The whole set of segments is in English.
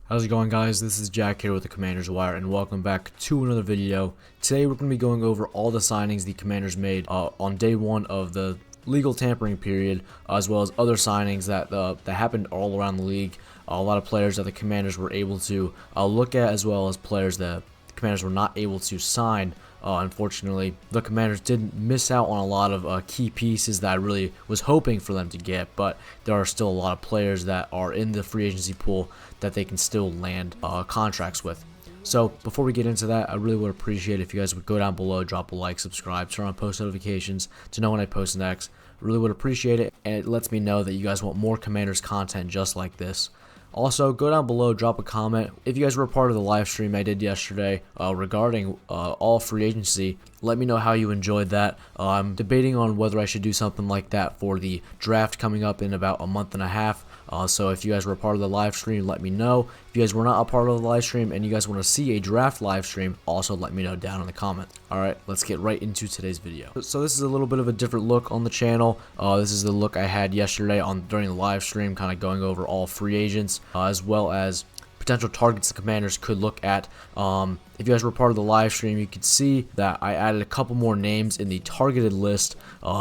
How's it going, guys? This is Jack here with the Commanders Wire, and welcome back to another video. Today we're going to be going over all the signings the Commanders made on day one of the legal tampering period, as well as other signings that happened all around the league. A lot of players that the Commanders were able to look at, as well as players that the Commanders were not able to sign. Unfortunately, the Commanders didn't miss out on a lot of key pieces that I really was hoping for them to get, but there are still a lot of players that are in the free agency pool that they can still land contracts with. So before we get into that, I really would appreciate if you guys would go down below, drop a like, subscribe, turn on post notifications to know when I post next. Really would appreciate it, and it lets me know that you guys want more Commanders content just like this. Also, go down below, drop a comment. If you guys were a part of the live stream I did yesterday regarding all free agency, let me know how you enjoyed that. I'm debating on whether I should do something like that for the draft coming up in about a month and a half. So if you guys were a part of the live stream, let me know. If you guys were not a part of the live stream and you guys want to see a draft live stream, also let me know down in the comments. Alright, let's get right into today's video. So this is a little bit of a different look on the channel. This is the look I had yesterday during the live stream, kind of going over all free agents, as well as potential targets the Commanders could look at. If you guys were part of the live stream, you could see that I added a couple more names in the targeted list,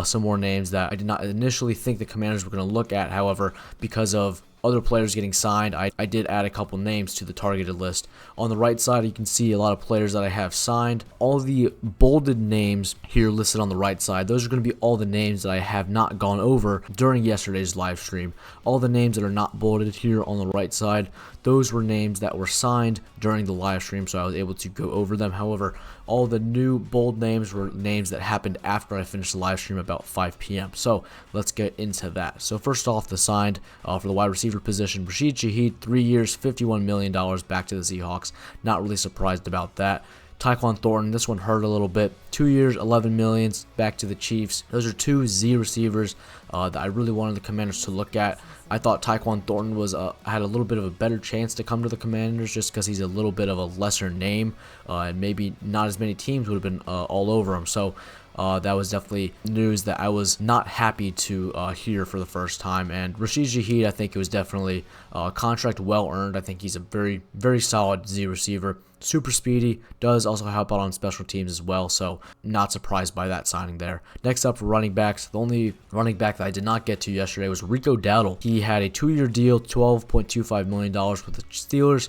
some more names that I did not initially think the Commanders were going to look at. However, because of other players getting signed, I did add a couple names to the targeted list. On the right side, you can see a lot of players that I have signed. All the bolded names here listed on the right side, those are going to be all the names that I have not gone over during yesterday's live stream. All the names that are not bolded here on the right side, those were names that were signed during the live stream, so I was able to go over them. However, all the new bold names were names that happened after I finished the live stream about 5 p.m. So let's get into that. So first off, the signed for the wide receiver position, Rashid Shaheed, 3 years, $51 million back to the Seahawks. Not really surprised about that. Tyquan Thornton, this one hurt a little bit. 2 years, $11 million back to the Chiefs. Those are two Z receivers that I really wanted the Commanders to look at. I thought Tyquan Thornton had a little bit of a better chance to come to the Commanders just because he's a little bit of a lesser name, and maybe not as many teams would have been all over him. So that was definitely news that I was not happy to hear for the first time. And Rashid Shaheed, I think it was definitely a contract well earned. I think he's a very, very solid Z receiver. Super speedy, does also help out on special teams as well, so not surprised by that signing there. Next up for running backs, the only running back that I did not get to yesterday was Rico Dowdle. He had a 2-year deal, $12.25 million with the Steelers.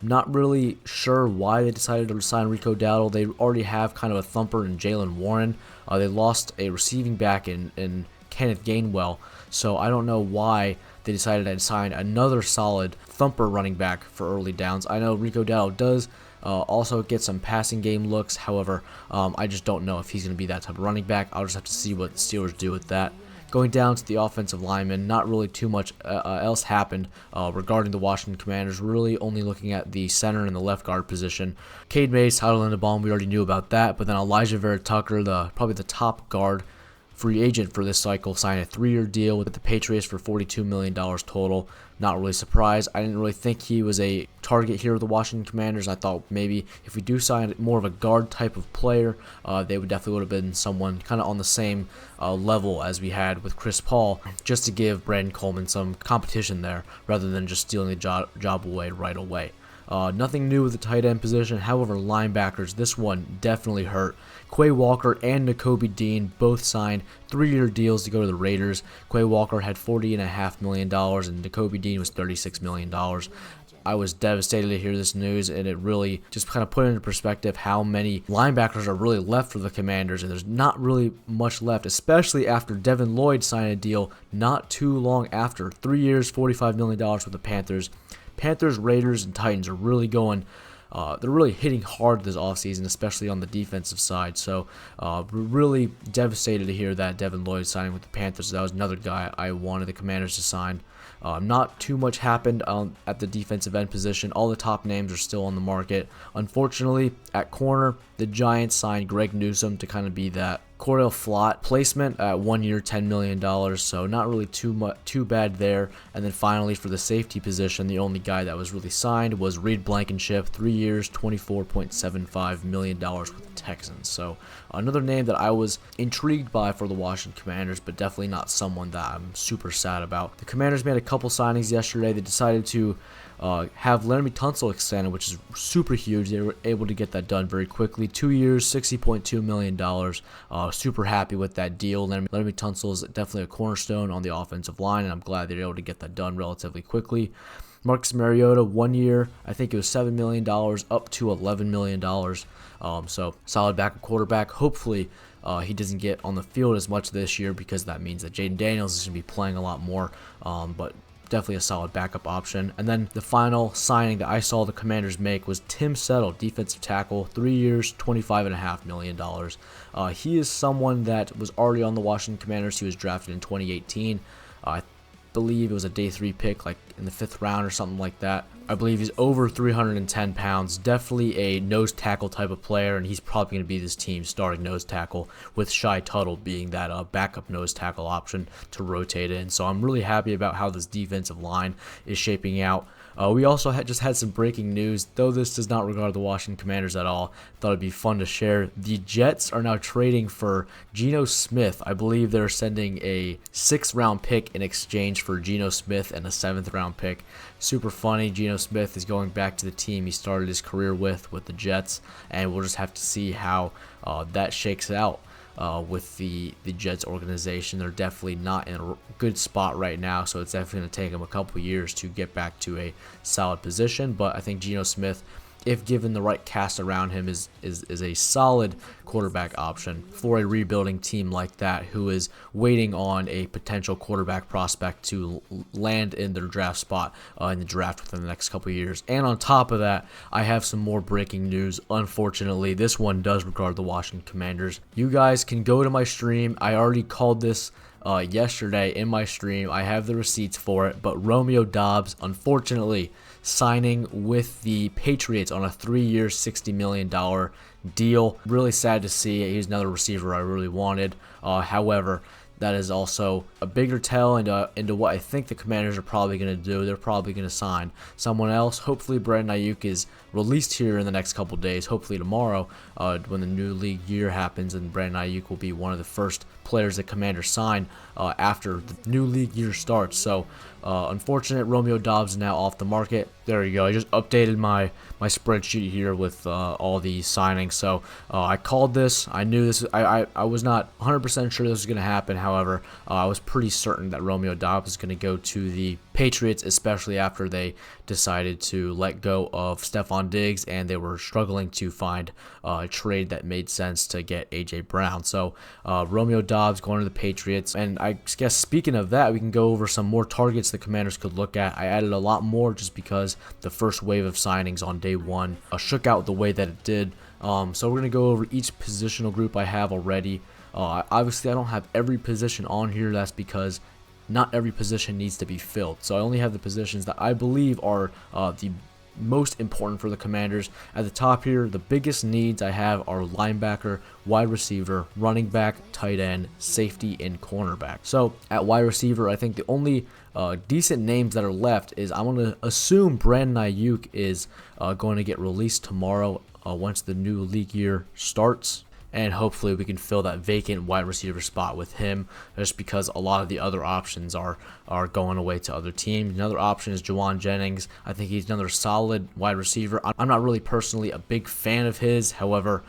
Not really sure why they decided to sign Rico Dowdle. They already have kind of a thumper in Jalen Warren. They lost a receiving back in Kenneth Gainwell, so I don't know why they decided to sign another solid thumper running back for early downs. I know Rico Dowdle does also get some passing game looks. However, I just don't know if he's going to be that type of running back. I'll just have to see what the Steelers do with that. Going down to the offensive linemen, not really too much else happened regarding the Washington Commanders. Really only looking at the center and the left guard position. Cade Mays, Tyler Linderbaum, we already knew about that. But then Elijah Vera Tucker, probably the top guard free agent for this cycle, signed a 3-year deal with the Patriots for $42 million total. Not really surprised. I didn't really think he was a target here with the Washington Commanders. I thought maybe if we do sign more of a guard type of player, they would definitely would have been someone kind of on the same level as we had with Chris Paul, just to give Brandon Coleman some competition there rather than just stealing the job away right away. Nothing new with the tight end position. However, linebackers, this one definitely hurt. Quay Walker and Nakobe Dean both signed 3-year deals to go to the Raiders. Quay Walker had $40.5 million and Nakobe Dean was $36 million. I was devastated to hear this news, and it really just kind of put into perspective how many linebackers are really left for the Commanders, and there's not really much left, especially after Devin Lloyd signed a deal not too long after. 3 years, $45 million with the Panthers. Panthers, Raiders, and Titans are really going. They're really hitting hard this offseason, especially on the defensive side. So we're really devastated to hear that Devin Lloyd signing with the Panthers. That was another guy I wanted the Commanders to sign. Not too much happened at the defensive end position. All the top names are still on the market. Unfortunately, at corner, the Giants signed Greg Newsome to kind of be that Cordell Flott placement at 1 year, $10 million, so not really too bad there. And then finally for the safety position, the only guy that was really signed was Reed Blankenship, 3 years, $24.75 million with the Texans. So another name that I was intrigued by for the Washington Commanders, but definitely not someone that I'm super sad about. The Commanders made a couple signings yesterday. They decided to have Laramie Tunsil extended, which is super huge. They were able to get that done very quickly. 2 years, $60.2 million. Super happy with that deal. Laramie Tunsil is definitely a cornerstone on the offensive line, and I'm glad they were able to get that done relatively quickly. Marcus Mariota, 1 year, I think it was $7 million, up to $11 million. So solid backup quarterback. Hopefully he doesn't get on the field as much this year, because that means that Jaden Daniels is going to be playing a lot more. But definitely a solid backup option. And then the final signing that I saw the Commanders make was Tim Settle, defensive tackle, 3 years, $25.5 million. He is someone that was already on the Washington Commanders. He was drafted in 2018. I believe it was a day 3 pick, like in the 5th round or something like that. I believe he's over 310 pounds, definitely a nose tackle type of player, and he's probably going to be this team's starting nose tackle, with Shy Tuttle being that backup nose tackle option to rotate in. So I'm really happy about how this defensive line is shaping out. We also just had some breaking news, though this does not regard the Washington Commanders at all. Thought it'd be fun to share. The Jets are now trading for Geno Smith. I believe they're sending a 6th round pick in exchange for Geno Smith and a 7th round pick. Super funny. Geno Smith is going back to the team he started his career with the Jets, and we'll just have to see how that shakes out. With the Jets organization. They're definitely not in a good spot right now, so it's definitely going to take them a couple years to get back to a solid position. But I think Geno Smith, if given the right cast around him, is a solid quarterback option for a rebuilding team like that, who is waiting on a potential quarterback prospect to land in their draft spot in the draft within the next couple of years. And on top of that, I have some more breaking news. Unfortunately, this one does regard the Washington Commanders. You guys can go to my stream. I already called this yesterday in my stream. I have the receipts for it, but Romeo Doubs, unfortunately, signing with the Patriots on a 3-year, $60 million deal. Really sad to see. He's another receiver I really wanted. However, that is also a bigger tell into what I think the Commanders are probably going to do. They're probably going to sign someone else. Hopefully Brandon Ayuk is released here in the next couple days, hopefully tomorrow, when the new league year happens, and Brandon Ayuk will be one of the first players that Commanders sign after the new league year starts. So unfortunate, Romeo Doubs is now off the market. There you go. I just updated my spreadsheet here with all the signings. So I called this. I knew this. I was not 100% sure this was going to happen. However, I was pretty certain that Romeo Doubs is going to go to the Patriots, especially after they decided to let go of Stephon Diggs, and they were struggling to find a trade that made sense to get A.J. Brown. So Romeo Doubs going to the Patriots. And I guess speaking of that, we can go over some more targets the Commanders could look at. I added a lot more just because the first wave of signings on day 1 shook out the way that it did. So we're going to go over each positional group I have already. Obviously, I don't have every position on here. That's because not every position needs to be filled. So I only have the positions that I believe are the most important for the Commanders. At the top here, the biggest needs I have are linebacker, wide receiver, running back, tight end, safety, and cornerback. So at wide receiver, I think the only decent names that are left is, I'm going to assume Brandon Ayuk is going to get released tomorrow once the new league year starts. And hopefully we can fill that vacant wide receiver spot with him, just because a lot of the other options are going away to other teams. Another option is Juwan Jennings. I think he's another solid wide receiver. I'm not really personally a big fan of his. However,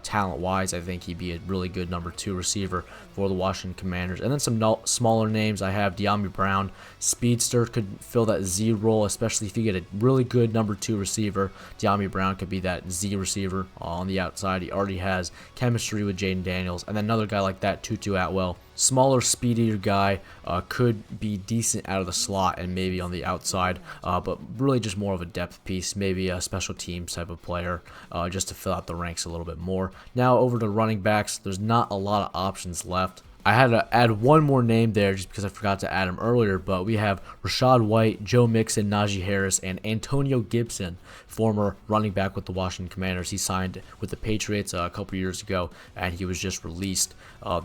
talent-wise, I think he'd be a really good number 2 receiver for the Washington Commanders. And then some smaller names. I have De'Ami Brown. Speedster could fill that Z role, especially if you get a really good number 2 receiver. De'Ami Brown could be that Z receiver on the outside. He already has chemistry with Jaden Daniels. And then another guy like that, Tutu Atwell. Smaller, speedier guy, could be decent out of the slot and maybe on the outside, but really just more of a depth piece, maybe a special teams type of player, just to fill out the ranks a little bit more. Now over to running backs, there's not a lot of options left. I had to add one more name there just because I forgot to add him earlier, but we have Rachaad White, Joe Mixon, Najee Harris, and Antonio Gibson, former running back with the Washington Commanders. He signed with the Patriots a couple years ago, and he was just released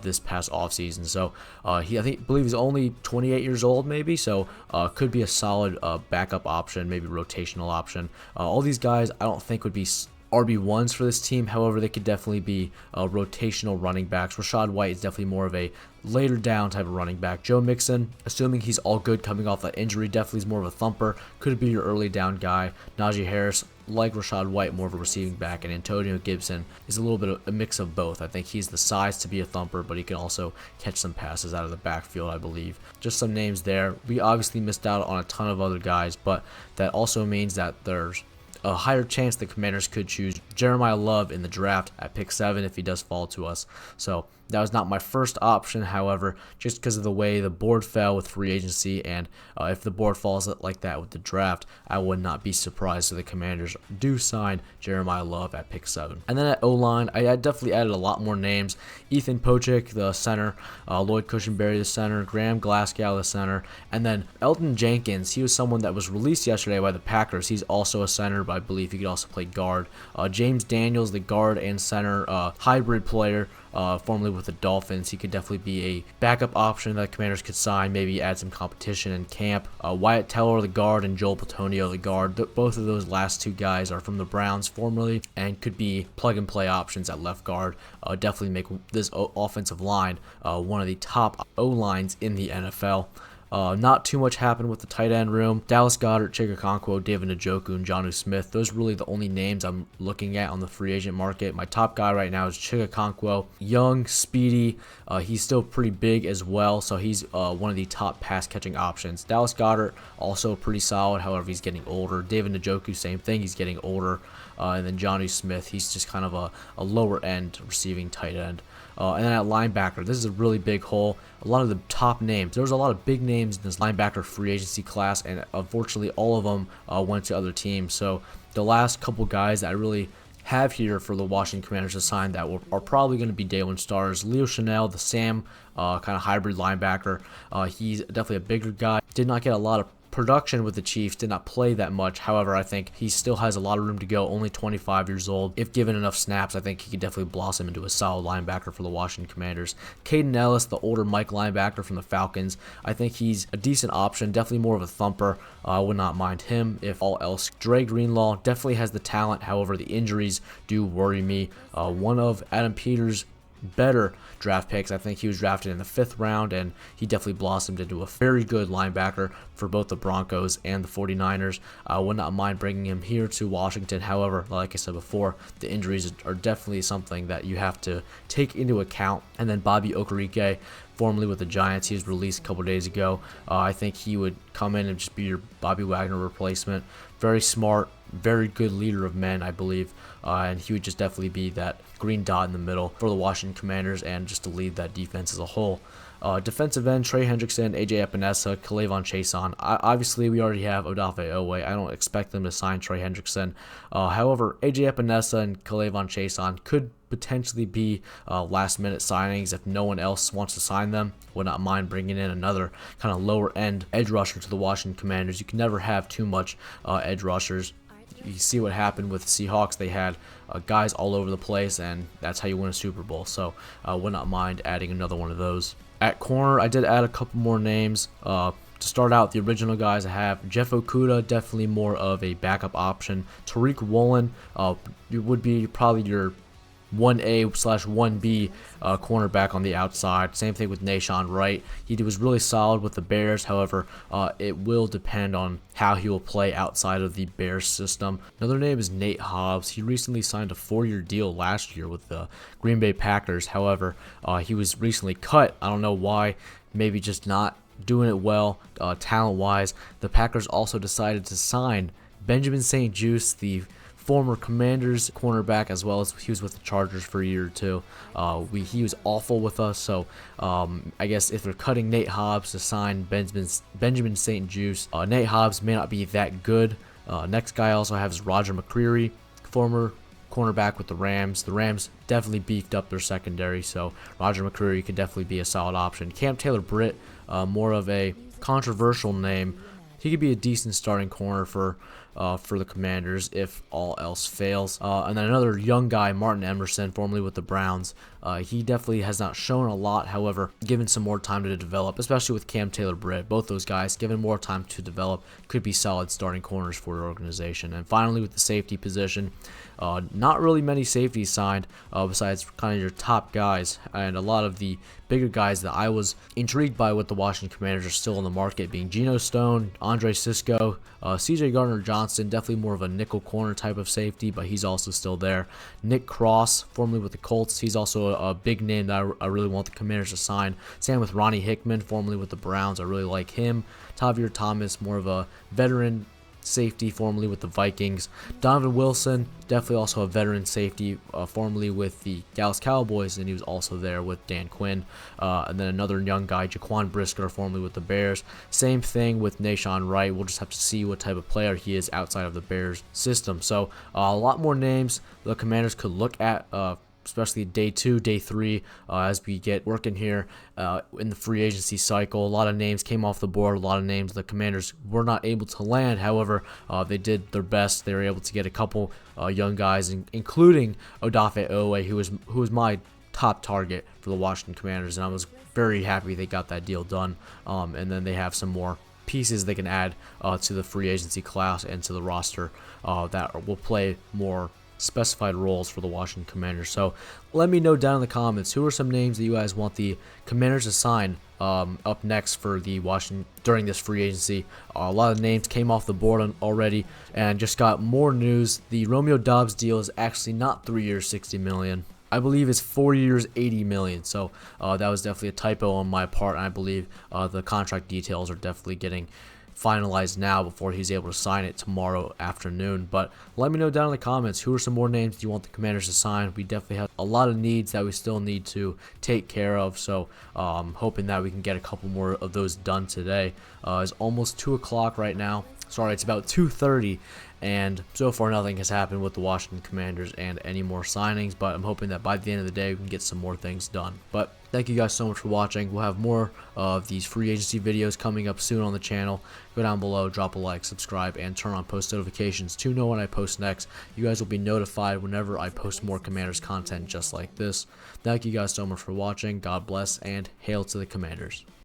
this past offseason. So I believe he's only 28 years old, maybe, so could be a solid backup option, maybe rotational option. All these guys I don't think would be RB1s for this team. However, they could definitely be rotational running backs. Rachaad White is definitely more of a later down type of running back. Joe Mixon, assuming he's all good coming off that injury, definitely is more of a thumper. Could be your early down guy. Najee Harris, like Rachaad White, more of a receiving back, and Antonio Gibson is a little bit of a mix of both. I think he's the size to be a thumper, but he can also catch some passes out of the backfield, I believe. Just some names there. We obviously missed out on a ton of other guys, but that also means that there's a higher chance the Commanders could choose Jeremiah Love in the draft at pick 7 if he does fall to us. So that was not my first option, however, just because of the way the board fell with free agency, and if the board falls like that with the draft, I would not be surprised if the Commanders do sign Jeremiah Love at pick 7. And then at O-line, I definitely added a lot more names. Ethan Pochik, the center, Lloyd Cushenberry, the center, Graham Glasgow, the center, and then Elton Jenkins. He was someone that was released yesterday by the Packers. He's also a center, but I believe he could also play guard. James Daniels, the guard and center hybrid player, formerly with the Dolphins. He could definitely be a backup option that Commanders could sign, maybe add some competition in camp. Wyatt Teller, the guard, and Joel Petonio, the guard. Both of those last two guys are from the Browns formerly and could be plug-and-play options at left guard. Definitely make this offensive line one of the top O-lines in the NFL. Not too much happened with the tight end room. Dallas Goedert, Chig Okonkwo, David Njoku, and Jonnu Smith. Those are really the only names I'm looking at on the free agent market. My top guy right now is Chig Okonkwo. Young, speedy. He's still pretty big as well, so he's one of the top pass-catching options. Dallas Goedert, also pretty solid. However, he's getting older. David Njoku, same thing. He's getting older. And then Jonnu Smith, he's just kind of a lower-end receiving tight end. And then at linebacker, this is a really big hole. A lot of the top names. There was a lot of big names in this linebacker free agency class, and unfortunately all of them went to other teams. So the last couple guys that I really have here for the Washington Commanders to sign that are probably going to be day one stars. Leo Chanel, the Sam kind of hybrid linebacker. He's definitely a bigger guy. Did not get a lot of production with the Chiefs, did not play that much. However, I think he still has a lot of room to go, only 25 years old. If given enough snaps, I think he could definitely blossom into a solid linebacker for the Washington Commanders. Caden Ellis, the older Mike linebacker from the Falcons, I think he's a decent option, definitely more of a thumper. I would not mind him if all else. Dre Greenlaw definitely has the talent, however, the injuries do worry me. One of Adam Peters' better draft picks. I think he was drafted in the 5th round, and he definitely blossomed into a very good linebacker for both the Broncos and the 49ers. I would not mind bringing him here to Washington. However, like I said before, the injuries are definitely something that you have to take into account. And then Bobby Okereke, formerly with the Giants, he was released a couple days ago. I think he would come in and just be your Bobby Wagner replacement. Very smart, very good leader of men, I believe, and he would just definitely be that green dot in the middle for the Washington Commanders and just to lead that defense as a whole. Defensive end, Trey Hendrickson, AJ Epinesa, K'Lavon Chaisson. Obviously, we already have Odafe Oweh. I don't expect them to sign Trey Hendrickson. However, AJ Epinesa and K'Lavon Chaisson could potentially be last-minute signings if no one else wants to sign them. Would not mind bringing in another kind of lower-end edge rusher to the Washington Commanders. You can never have too much edge rushers. You see what happened with the Seahawks. They had guys all over the place, and that's how you win a Super Bowl. So I would not mind adding another one of those. At corner, I did add a couple more names. To start out, the original guys I have, Jeff Okudah, definitely more of a backup option. Tariq Woolen would be probably your 1A/1B cornerback on the outside. Same thing with Nahshon Wright. He was really solid with the Bears. However, it will depend on how he will play outside of the Bears system. Another name is Nate Hobbs. He recently signed a 4-year deal last year with the Green Bay Packers. However, he was recently cut. I don't know why. Maybe just not doing it well talent-wise. The Packers also decided to sign Benjamin St-Juste, the former Commanders cornerback, as well as he was with the Chargers for a year or two. He was awful with us, so I guess if they're cutting Nate Hobbs to sign Benjamin St-Juste, Nate Hobbs may not be that good. Next guy I also have is Roger McCreary, former cornerback with the Rams. The Rams definitely beefed up their secondary, so Roger McCreary could definitely be a solid option. Cam Taylor-Britt, more of a controversial name. He could be a decent starting corner for for the Commanders if all else fails. And then another young guy, Martin Emerson, formerly with the Browns. He definitely has not shown a lot, however, given some more time to develop, especially with Cam Taylor-Britt. Both those guys, given more time to develop, could be solid starting corners for your organization. And finally, with the safety position, not really many safeties signed besides kind of your top guys, and a lot of the bigger guys that I was intrigued by with the Washington Commanders are still on the market, being Geno Stone, Andre Sisco, CJ Gardner-Johnson, definitely more of a nickel corner type of safety, but he's also still there. Nick Cross, formerly with the Colts, he's also a big name that I really want the Commanders to sign. Same with Ronnie Hickman, formerly with the Browns, I really like him. Tavir Thomas, more of a veteran safety, formerly with the Vikings. Donovan Wilson, definitely also a veteran safety, formerly with the Dallas Cowboys, and he was also there with Dan Quinn. And then another young guy, Jaquan Brisker, formerly with the Bears. Same thing with Nashawn Wright. We'll just have to see what type of player he is outside of the Bears system. So a lot more names the Commanders could look at, especially day 2, day 3, as we get working here in the free agency cycle. A lot of names came off the board, a lot of names the Commanders were not able to land. However, they did their best. They were able to get a couple young guys, including Odafe Oweh, who was my top target for the Washington Commanders, and I was very happy they got that deal done. And then they have some more pieces they can add to the free agency class and to the roster that will play more specified roles for the Washington Commanders. So let me know down in the comments, who are some names that you guys want the Commanders to sign up next for the Washington during this free agency. A lot of names came off the board already, and just got more news. The Romeo Doubs deal is actually not 3 years, $60 million. I believe it's 4 years, $80 million. So that was definitely a typo on my part, and I believe the contract details are definitely getting finalized now before he's able to sign it tomorrow afternoon. But let me know down in the comments, who are some more names you want the Commanders to sign. We definitely have a lot of needs that we still need to take care of, so hoping that we can get a couple more of those done today. It's almost 2 o'clock right now. Sorry, it's about 2:30, and so far nothing has happened with the Washington Commanders and any more signings, but I'm hoping that by the end of the day we can get some more things done. But thank you guys so much for watching. We'll have more of these free agency videos coming up soon on the channel. Go down below, drop a like, subscribe, and turn on post notifications to know when I post next. You guys will be notified whenever I post more Commanders content just like this. Thank you guys so much for watching. God bless, and hail to the Commanders.